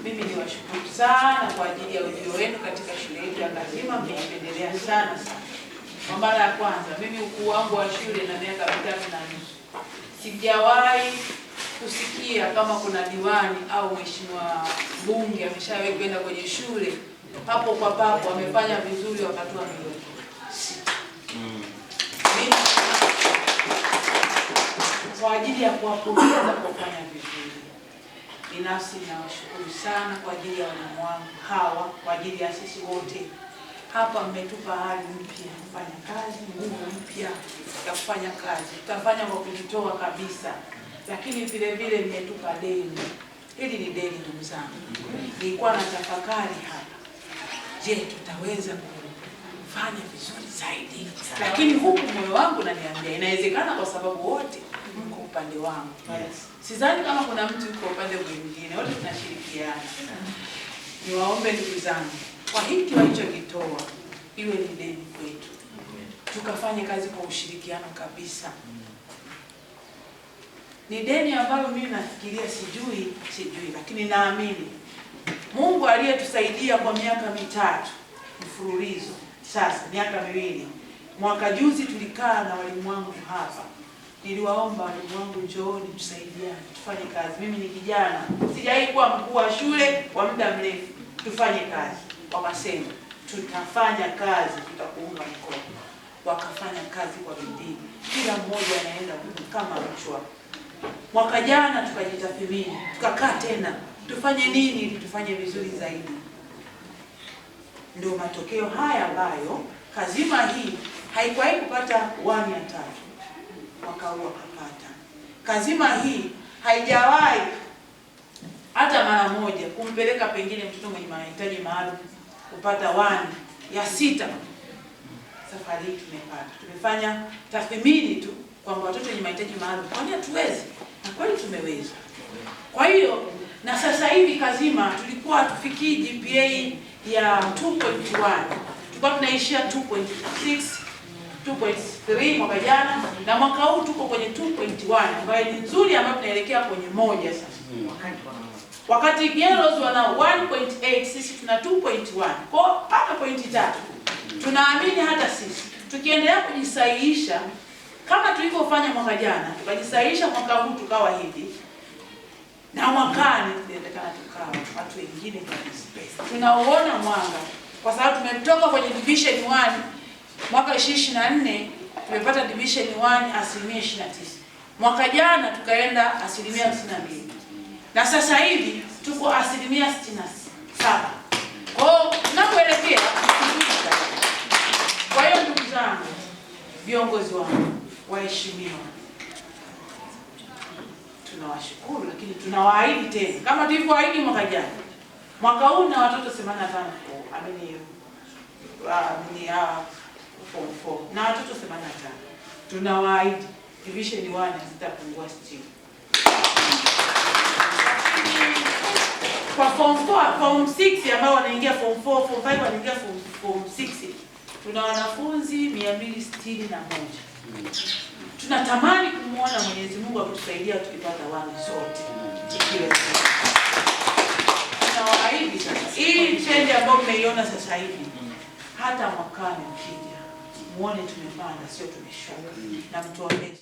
Mimi niwashukuru sana kwa ajili ya ujio wenu katika shule yetu ya Kazima, mmeipendelea sana. Kwa mara ya kwanza, mimi ukuu wangu wa shule na miaka 3.5, sijawahi kusikia kama kuna diwani au mheshimiwa bunge ameshawahi kwenda kwenye shule hapo kwa papo wamefanya vizuri wakatoa milioni 6. Kwa ajili ya kuwapongeza kwa kufanya vizuri. Binafsi nawashukuru sana kwa ajili ya walimu wangu hawa, kwa ajili ya sisi wote. Hapa mmetupa hali mpya kufanya kazi, nguvu mpya ya kufanya kazi. Tutafanya kwa kujitoa kabisa. Lakini vile vile mmetupa deni. Hili ni deni ndugu zangu. Nilikuwa na tafakari hapa. Je, tutaweza kufanya vizuri zaidi? Lakini huku moyo wangu unaniambia inawezekana kwa sababu wote mko upande wangu. Sidhani kama kuna mtu yuko upande mwingine. Wote tunashirikiana. Niwaombe ndugu zangu, kwa hiki walichokitoa iwe ni deni kwetu. Tukafanye kazi kwa ushirikiano kabisa. Ni deni ambalo mimi nafikiria sijui lakini naamini Mungu aliyetusaidia kwa miaka 3 mfululizo, sasa miaka 2. Mwaka juzi tulikaa na walimu wangu hapa. Niliwaomba walimu wangu, njooni tusaidiane, tufanye kazi. Mimi ni kijana, sijawahi kuwa mkuu wa shule kwa muda mrefu. Tufanye kazi. Wakasema tutafanya kazi, tutakuunga mkono. Wakafanya kazi kwa bidii. Kila mmoja anaenda kama mchwa. Mwaka jana tukajitathmini, tukakaa tena, tufanye nini ili tufanye vizuri zaidi. Ndio matokeo haya ambayo Kazima hii haikuwahi kupata 1 ya 3. Mwaka huu wakapata. Kazima hii haijawahi hata mara moja kumpeleka pengine mtoto mwenye mahitaji maalum kupata 1 ya 6. Safari hii tumepata. Tumefanya tathmini tu kwamba watoto wenye mahitaji maalum kwani hatuwezi, na kweli tumeweza. Kwa hiyo na sasa hivi Kazima tulikuwa tufikii GPA ya 2.1. Tulikuwa tunaishia 2.6, 2.3 mwaka jana, na mwaka huu tuko kwenye 2.1 ambayo ni nzuri, ambayo tunaelekea kwenye 1 sasa. Wakati Gelos wana 1.8, sisi tuna 2.1. Kwa mpaka pointi 3. Tunaamini hata sisi tukiendelea kujisahihisha kama tulivyofanya mwaka jana, tukajisahihisha mwaka huu tukawa hivi, na mwakani tunaendelea tukawa watu wengine kabisa. Tunaoona mwanga kwa sababu tumetoka kwenye division 1 mwaka 2024, tumepata division 1 29%. Mwaka jana tukaenda 52%. Na sasa hivi tuko 67%. Kwa tunapoelekea. Kwa hiyo ndugu zangu, viongozi wangu, waheshimiwa, tunawashukuru, lakini tunawaahidi tena kama tulivyoahidi mwaka jana. Mwaka huu na watoto 85 form 4 na watoto 85. Tunawaahidi division 1 zitapungua 60. Kwa form 4, form 6 ambao wanaingia form 4, form 5 wanaingia form 6, tuna wanafunzi 261. Tunatamani kumuona Mwenyezi Mungu akutusaidia tukipata 1 zote. Tunawaahidi sasa, hii trend ambayo mmeiona sasa hivi, hata mwakani mkija muone tumepanda, sio tumeshuka, na mtuoneshe